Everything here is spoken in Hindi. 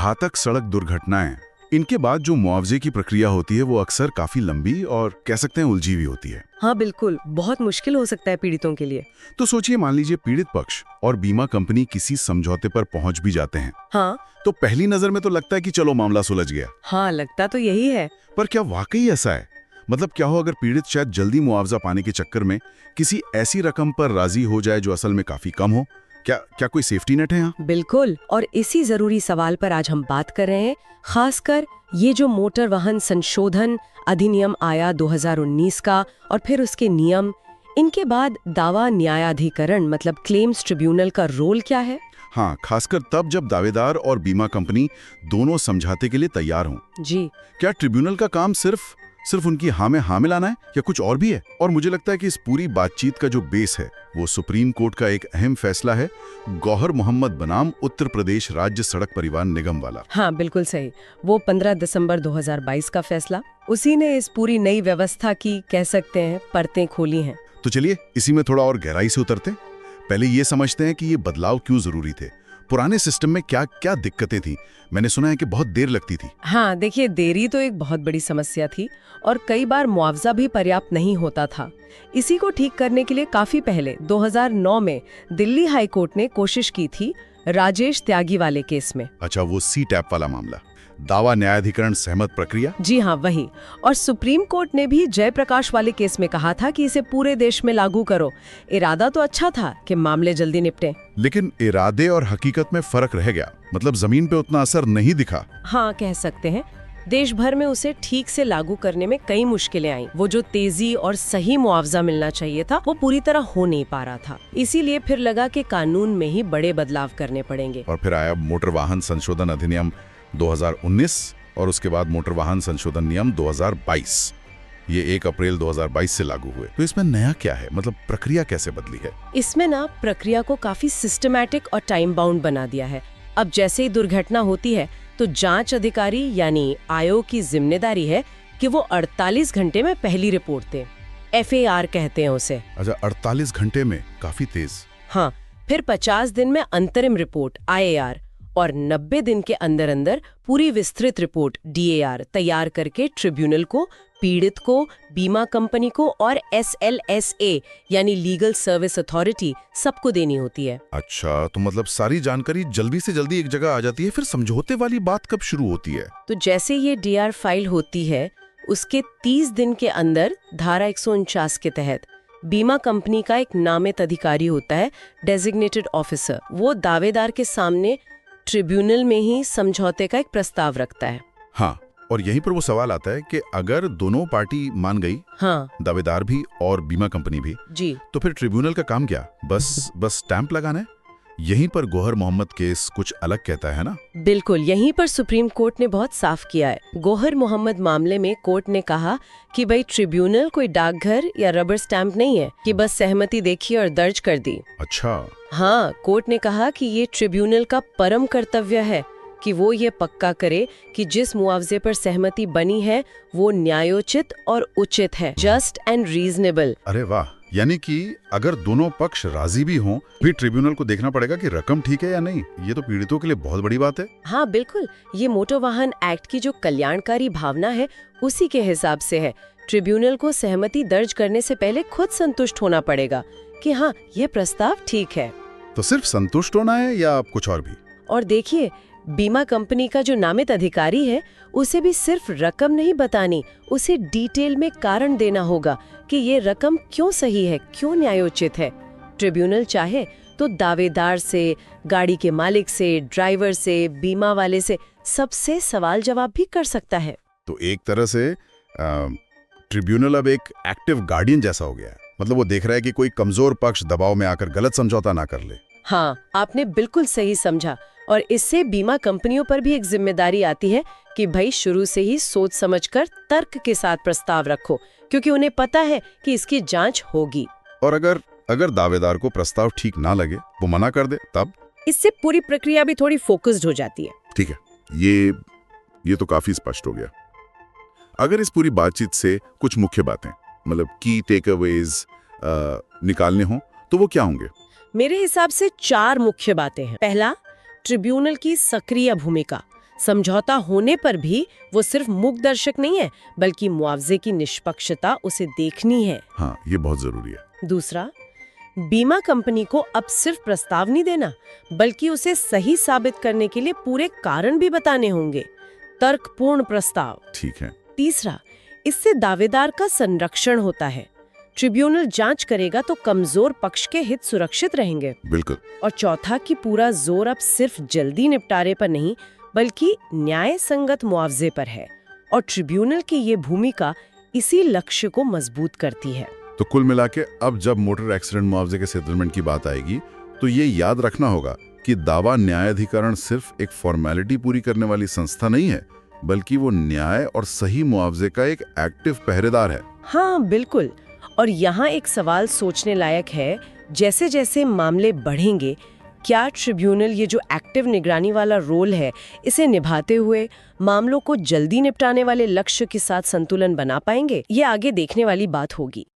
घातक सड़क दुर्घटनाएं, इनके बाद जो मुआवजे की प्रक्रिया होती है वो अक्सर काफी लंबी और कह सकते हैं उलझी हुई होती है। हाँ बिल्कुल, बहुत मुश्किल हो सकता है पीड़ितों के लिए। तो सोचिए, मान लीजिए पीड़ित पक्ष और बीमा कंपनी किसी समझौते पर पहुंच भी जाते हैं। हाँ तो पहली नजर में तो लगता है कि चलो मामला सुलझ गया। हाँ, लगता तो यही है। पर क्या वाकई ऐसा है? मतलब क्या हो अगर पीड़ित शायद जल्दी मुआवजा पाने के चक्कर में किसी ऐसी रकम पर राजी हो जाए जो असल में काफी कम हो? क्या कोई सेफ्टी नेट है यहाँ? बिल्कुल, और इसी जरूरी सवाल पर आज हम बात कर रहे हैं। खासकर ये जो मोटर वाहन संशोधन अधिनियम आया 2019 का और फिर उसके नियम, इनके बाद दावा न्यायाधिकरण मतलब क्लेम्स ट्रिब्यूनल का रोल क्या है? हाँ, खासकर तब जब दावेदार और बीमा कंपनी दोनों समझौते के लिए तैयार हों। जी, क्या ट्रिब्यूनल का काम सिर्फ उनकी हाँ में हाँ मिलाना है या कुछ और भी है? और मुझे लगता है कि इस पूरी बातचीत का जो बेस है वो सुप्रीम कोर्ट का एक अहम फैसला है, गौहर मोहम्मद बनाम उत्तर प्रदेश राज्य सड़क परिवहन निगम वाला। हाँ बिल्कुल सही, वो 15 दिसंबर 2022 का फैसला। उसी ने इस पूरी नई व्यवस्था की, कह सकते हैं, परतें खोली हैं। तो चलिए इसी में थोड़ा और गहराई से उतरते हैं। पहले ये समझते हैं कि ये बदलाव क्यों जरूरी थे। पुराने सिस्टम में क्या क्या दिक्कतें थी? मैंने सुना है कि बहुत देर लगती थी। हाँ देखिए, देरी तो एक बहुत बड़ी समस्या थी और कई बार मुआवजा भी पर्याप्त नहीं होता था। इसी को ठीक करने के लिए काफी पहले 2009 में दिल्ली हाई कोर्ट ने कोशिश की थी, राजेश त्यागी वाले केस में। अच्छा, वो सी टैप वाला मामला, दावा न्यायाधिकरण सहमत प्रक्रिया। जी हाँ, वही। और सुप्रीम कोर्ट ने भी जयप्रकाश वाले केस में कहा था कि इसे पूरे देश में लागू करो। इरादा तो अच्छा था कि मामले जल्दी निपटे, लेकिन इरादे और हकीकत में फर्क रह गया। मतलब जमीन पे उतना असर नहीं दिखा। हाँ कह सकते हैं। देश भर में उसे ठीक से लागू करने में कई मुश्किलें आईं। वो जो तेजी और सही मुआवजा मिलना चाहिए था वो पूरी तरह हो नहीं पा रहा था। इसीलिए फिर लगा कि कानून में ही बड़े बदलाव करने पड़ेंगे। और फिर आया मोटर वाहन संशोधन अधिनियम 2019 और उसके बाद मोटर वाहन संशोधन नियम 2022। ये 1 अप्रैल 2022 से लागू हुए। तो इसमें नया क्या है? मतलब प्रक्रिया कैसे बदली है? इसमें ना प्रक्रिया को काफी सिस्टमैटिक और टाइम बाउंड बना दिया है। अब जैसे ही दुर्घटना होती है तो जांच अधिकारी यानी आयोग की जिम्मेदारी है कि वो 48 घंटे में पहली रिपोर्ट दे। FAR कहते हैं उसे। अच्छा, 48 घंटे में? काफी तेज। हाँ, फिर 50 दिन में अंतरिम रिपोर्ट IAR और 90 दिन के अंदर अंदर पूरी विस्तृत रिपोर्ट DAR तैयार करके ट्रिब्यूनल को, पीड़ित को, बीमा कंपनी को और SLSA यानी लीगल सर्विस अथॉरिटी सबको देनी होती है। अच्छा, तो मतलब सारी जानकारी जल्दी से जल्दी एक जगह आ जाती है। फिर समझौते वाली बात कब शुरू होती है? तो जैसे ये DAR फाइल होती है उसके 30 दिन के अंदर धारा 149 के तहत बीमा कंपनी का एक नामित अधिकारी होता है, डेजिग्नेटेड ऑफिसर। वो दावेदार के सामने ट्रिब्यूनल में ही समझौते का एक प्रस्ताव रखता है। हाँ, और यहीं पर वो सवाल आता है कि अगर दोनों पार्टी मान गई, हाँ, दावेदार भी और बीमा कंपनी भी, जी, तो फिर ट्रिब्यूनल का काम क्या? बस स्टैंप लगाना है? यहीं पर गौहर मोहम्मद केस कुछ अलग कहता है ना? बिल्कुल, यहीं पर सुप्रीम कोर्ट ने बहुत साफ किया है। गौहर मोहम्मद मामले में कोर्ट ने कहा कि भाई ट्रिब्यूनल कोई डाकघर या रबर स्टैंप नहीं है कि बस सहमति देखी और दर्ज कर दी। अच्छा। हाँ, कोर्ट ने कहा कि ये ट्रिब्यूनल का परम कर्तव्य है कि वो ये पक्का करे कि जिस मुआवजे पर सहमति बनी है वो न्यायोचित और उचित है, जस्ट एंड रीजनेबल। अरे वाह, यानी कि अगर दोनों पक्ष राजी भी हों भी ट्रिब्यूनल को देखना पड़ेगा कि रकम ठीक है या नहीं। ये तो पीड़ितों के लिए बहुत बड़ी बात है। हाँ बिल्कुल, ये मोटर वाहन एक्ट की जो कल्याणकारी भावना है उसी के हिसाब से है। ट्रिब्यूनल को सहमति दर्ज करने से पहले खुद संतुष्ट होना पड़ेगा कि हाँ, ये प्रस्ताव ठीक है। तो सिर्फ संतुष्ट होना है या कुछ और भी? और देखिए, बीमा कंपनी का जो नामित अधिकारी है उसे भी सिर्फ रकम नहीं बतानी, उसे डिटेल में कारण देना होगा कि ये रकम क्यों सही है, क्यों न्यायोचित है। ट्रिब्यूनल चाहे तो दावेदार से, गाड़ी के मालिक से, ड्राइवर से, बीमा वाले से सबसे सवाल जवाब भी कर सकता है। तो एक तरह से ट्रिब्यूनल अब एक एक्टिव गार्डियन जैसा हो गया है। मतलब वो देख रहा है कि कोई कमजोर पक्ष दबाव में आकर गलत समझौता ना कर ले। हाँ, आपने बिल्कुल सही समझा। और इससे बीमा कंपनियों पर भी एक जिम्मेदारी आती है कि भाई शुरू से ही सोच समझकर तर्क के साथ प्रस्ताव रखो, क्योंकि उन्हें पता है कि इसकी जांच होगी। और अगर दावेदार को प्रस्ताव ठीक ना लगे, वो मना कर दे, तब? इससे पूरी प्रक्रिया भी थोड़ी फोकस्ड हो जाती है। ठीक है, ये तो काफी स्पष्ट हो गया। अगर इस पूरी बातचीत से कुछ मुख्य बातें, मतलब की टेकअवेज निकालने हो तो वो क्या होंगे? मेरे हिसाब से 4 मुख्य बातें हैं। पहला, ट्रिब्यूनल की सक्रिय भूमिका। समझौता होने पर भी वो सिर्फ मूक दर्शक नहीं है, बल्कि मुआवजे की निष्पक्षता उसे देखनी है। हाँ, ये बहुत जरूरी है। दूसरा, बीमा कंपनी को अब सिर्फ प्रस्ताव नहीं देना, बल्कि उसे सही साबित करने के लिए पूरे कारण भी बताने होंगे। तर्कपूर्ण प्रस्ताव। ठीक है। तीसरा, इससे दावेदार का संरक्षण होता है। ट्रिब्यूनल जांच करेगा तो कमजोर पक्ष के हित सुरक्षित रहेंगे। बिल्कुल। और चौथा, कि पूरा जोर अब सिर्फ जल्दी निपटारे पर नहीं, बल्कि न्याय संगत मुआवजे पर है। और ट्रिब्यूनल की ये भूमिका इसी लक्ष्य को मजबूत करती है। तो कुल मिला के अब जब मोटर एक्सीडेंट मुआवजे के सेटलमेंट की बात आएगी तो ये याद रखना होगा कि दावा न्यायाधिकरण सिर्फ एक फॉर्मेलिटी पूरी करने वाली संस्था नहीं है, बल्कि वो न्याय और सही मुआवजे का एक एक्टिव पहरेदार है। हाँ बिल्कुल। और यहाँ एक सवाल सोचने लायक है, जैसे जैसे मामले बढ़ेंगे, क्या ट्रिब्यूनल ये जो एक्टिव निगरानी वाला रोल है, इसे निभाते हुए मामलों को जल्दी निपटाने वाले लक्ष्य के साथ संतुलन बना पाएंगे? ये आगे देखने वाली बात होगी।